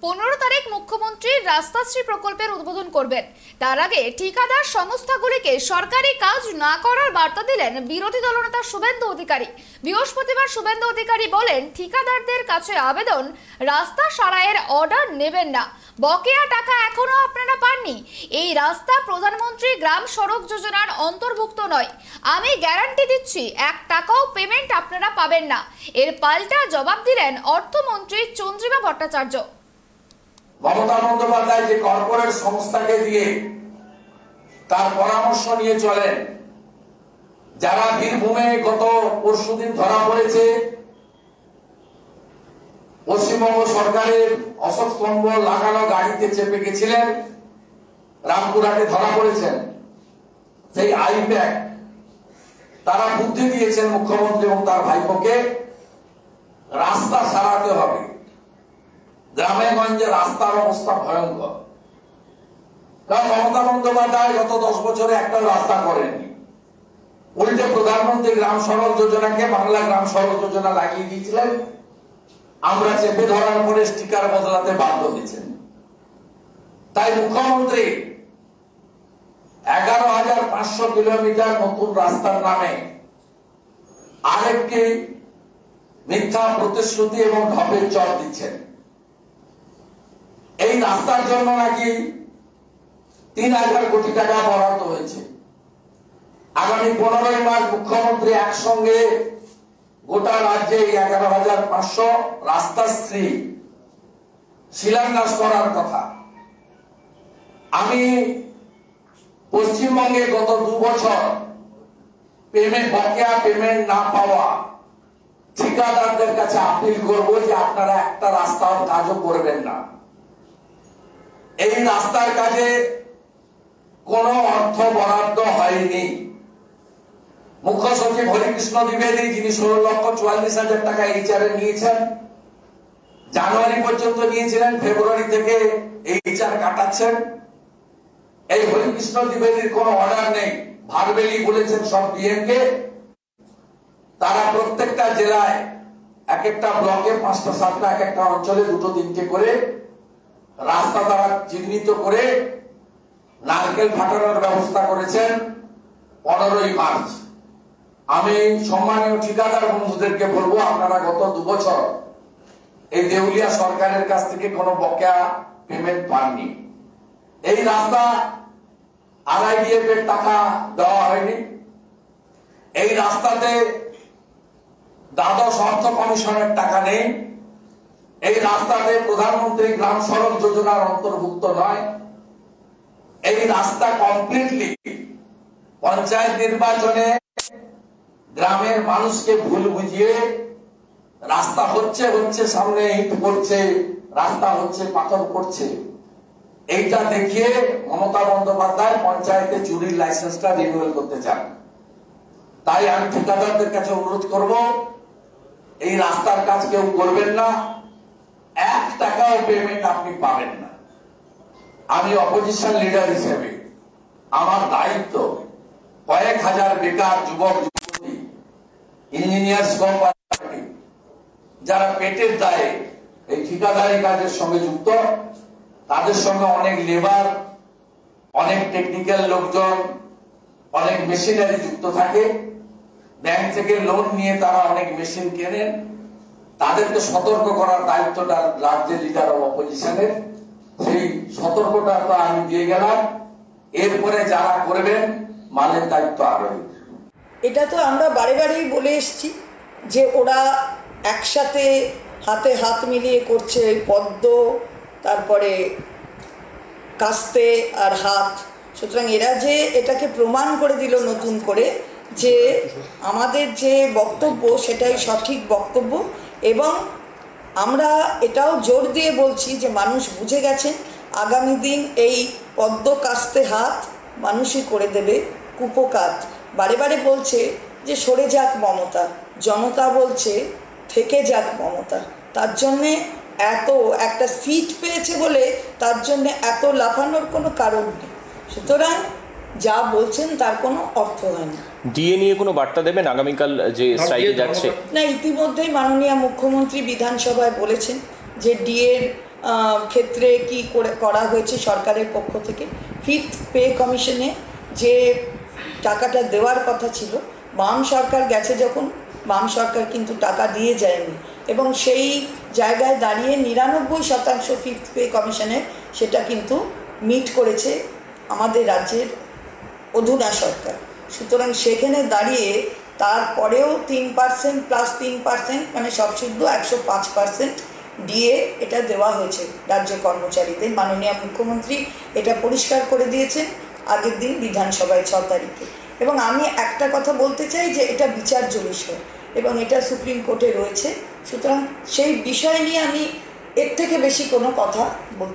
15 তারিখ মুখ্যমন্ত্রী রাস্তাশ্রী প্রকল্পের উদ্বোধন করবেন। তার আগে ঠিকাদার সংস্থাগুলিকে সরকারি কাজ না করার বার্তা দিলেন বিরোধী দলনেতা শুভেন্দু অধিকারী। বৃহস্পতিবার শুভেন্দু অধিকারী বলেন, ঠিকাদারদের কাছে আবেদন, রাস্তা সারাইয়ের অর্ডার নেবেন না, বকেয়া টাকা এখনো আপনারা পাননি। এই রাস্তা প্রধানমন্ত্রী গ্রাম সড়ক যোজনার অন্তর্ভুক্ত নয়। আমি গ্যারান্টি দিচ্ছি 1 টাকাও পেমেন্ট আপনারা পাবেন না। এর পাল্টা জবাব দিলেন অর্থমন্ত্রী চন্দ্রিমা ভট্টাচার্য। মমতা বন্দ্যোপাধ্যায় যে কর্পোরেট সংস্থাকে দিয়ে তার পরামর্শ নিয়ে চলেন, যারা বীরভূমে গত পরশুদিন ধরা পড়েছে, পশ্চিমবঙ্গ সরকারের অশোক স্তম্ভ লাগানো গাড়িতে চেপে গেছিলেন, রামপুরহাটে ধরা পড়েছেন, সেই আইপ্যাক তারা বুদ্ধি দিয়েছেন মুখ্যমন্ত্রী এবং তার ভাইপোকে, রাস্তা সারাতে হবে। গ্রামে গঞ্জে রাস্তার অবস্থা ভয়ঙ্কর। কারণ মমতা বন্দ্যোপাধ্যায় গত 10 বছরে একটা রাস্তা করেননি, উল্টে প্রধানমন্ত্রী গ্রাম সড়ক যোজনাকে বাংলা গ্রাম সড়ক যোজনা লাগিয়ে দিয়েছিলেন। আমরা চেপে ধরার পরে স্টিকার বদলাতে বাধ্য হয়েছেন। তাই মুখ্যমন্ত্রী 11,500 কিলোমিটার নতুন রাস্তার নামে আরেকটি মিথ্যা প্রতিশ্রুতি এবং ঢপের চর দিচ্ছেন। এই রাস্তার জন্য নাকি 3,000 কোটি টাকা বরাদ্দ হয়েছে। আগামী 15 মার্চ মুখ্যমন্ত্রী একসঙ্গে গোটা রাজ্যে 11,500 রাস্তাশ্রী শিলান্যাস করার কথা। আমি পশ্চিমবঙ্গে গত 2 বছর বকেয়া পেমেন্ট না পাওয়া ঠিকাদারদের কাছে আপিল করব যে আপনারা একটা রাস্তার কাজও করবেন না। এই রাস্তার কাজে কোনো অর্থ বরাদ্দ হয়নি। মুখ্য সচিব হরিকৃষ্ণ দ্বিবেদী, যিনি 16,44,000 টাকা এইচআর নিয়েছেন, জানুয়ারি পর্যন্ত নিয়েছিলেন, ফেব্রুয়ারি থেকে এইচআর কাটাচ্ছেন। এই হরিকৃষ্ণ দ্বিবেদীর কোনো অর্ডার নেই। ভারবেলি বলেছেন সব ডিএমকে, তারা প্রত্যেকটা জেলায় এক একটা ব্লকে 5টা 7টা, এক একটা অঞ্চলে 2-3টে করে রাস্তা তারা চিহ্নিত করে নারকেল ফাটানোর ব্যবস্থা করেছেন 15 মার্চ। আমি সম্মানীয় ঠিকাদার বন্ধুদেরকে বলবো, আপনারা গত 2 বছর এই দেউলিয়া সরকারের কাছ থেকে কোনো বকেয়া পেমেন্ট পাননি। এই রাস্তা আরআইডিএফ এর টাকা দেওয়া হয়নি। এই রাস্তাতে দ্বাদশ অর্থ কমিশনের টাকা নেই। এই রাস্তাতে প্রধানমন্ত্রী গ্রাম সড়ক যোজনার অন্তর্ভুক্ত নয়। এই রাস্তা কমপ্লিটলি পঞ্চায়েত নির্বাচনে গ্রামের মানুষকে ভুল বুঝিয়ে রাস্তা হচ্ছে সামনে ইট পড়ছে, রাস্তা হচ্ছে পাথর পড়ছে, এইটা দেখিয়ে মমতা বন্দ্যোপাধ্যায় পঞ্চায়েতে চুরির লাইসেন্সটা রিনিউয়াল করতে চান। তাই আমি ঠিকাদারদের কাছে অনুরোধ করব, এই রাস্তার কাজ কেউ করবেন না, 1 টাকাও পেমেন্ট আপনি পাবেন না। আমি অপোজিশন লিডার হিসেবে আমার দায়িত্ব কয়েক হাজার বেকার যুবক যুবতী, ইঞ্জিনিয়ার্স কোম্পানি যারা পেটের দায়ে এই ঠিকাদারি কাজের সঙ্গে যুক্ত, তাদের সঙ্গে অনেক লেবার, অনেক টেকনিক্যাল লোকজন, অনেক মেশিনারি যুক্ত থাকে। ব্যাংক থেকে লোন নিয়ে তারা অনেক মেশিন কেনেন। তাদেরকে সতর্ক করার দায়িত্বটা রাজ্যের লিডার অফ অপোজিশনের। সেই সতর্কটা তো আমি দিয়ে গেলাম। এরপরে যারা করবেন, মালের দায়িত্ব আরো। এটা তো আমরা বারে বারেই বলে এসেছি যে ওরা একসাথে হাতে হাত মিলিয়ে করছে, পদ্ম, তারপরে কাস্তে আর হাত। সুতরাং এরা যে এটাকে প্রমাণ করে দিল নতুন করে যে আমাদের যে বক্তব্য সেটাই সঠিক বক্তব্য। এবং আমরা এটাও জোর দিয়ে বলছি যে মানুষ বুঝে গেছেন, আগামী দিন এই পদ্ম কাস্তে হাত মানুষই করে দেবে কুপোকাত। বারে বারে বলছে যে সরে যাক মমতা, জনতা বলছে থেকে যাক মমতা। তার জন্যে এত একটা সিট পেয়েছে বলে তার জন্য এত লাফানোর কোনো কারণ নেই। সুতরাং যা বলছেন তার কোনো অর্থ হয় না। ডিএ নিয়ে কোনো বার্তা দেবেন আগামীকাল যে স্ট্রাইকে যাচ্ছে? না, ইতিমধ্যেই মাননীয় মুখ্যমন্ত্রী বিধানসভায় বলেছেন যে ডিএর ক্ষেত্রে কি করা হয়েছে সরকারের পক্ষ থেকে। 5th পে কমিশনে যে টাকাটা দেওয়ার কথা ছিল, বাম সরকার গেছে যখন, বাম সরকার কিন্তু টাকা দিয়ে যায়নি, এবং সেই জায়গায় দাঁড়িয়ে 99% 5th পে কমিশনে সেটা কিন্তু মিট করেছে আমাদের রাজ্যের অধুনা সরকার। সুতরাং সেখানে দাঁড়িয়ে তারপরেও 3% প্লাস 3% মানে সব শুদ্ধ 105% দিয়ে এটা দেওয়া হয়েছে রাজ্য কর্মচারীদের। মাননীয় মুখ্যমন্ত্রী এটা পরিষ্কার করে দিয়েছেন আগের দিন বিধানসভায় 6 তারিখে। এবং আমি একটা কথা বলতে চাই যে এটা বিচার্য বিষয় এবং এটা সুপ্রিম কোর্টে রয়েছে। সুতরাং সেই বিষয় নিয়ে আমি এর থেকে বেশি কোনো কথা বলতে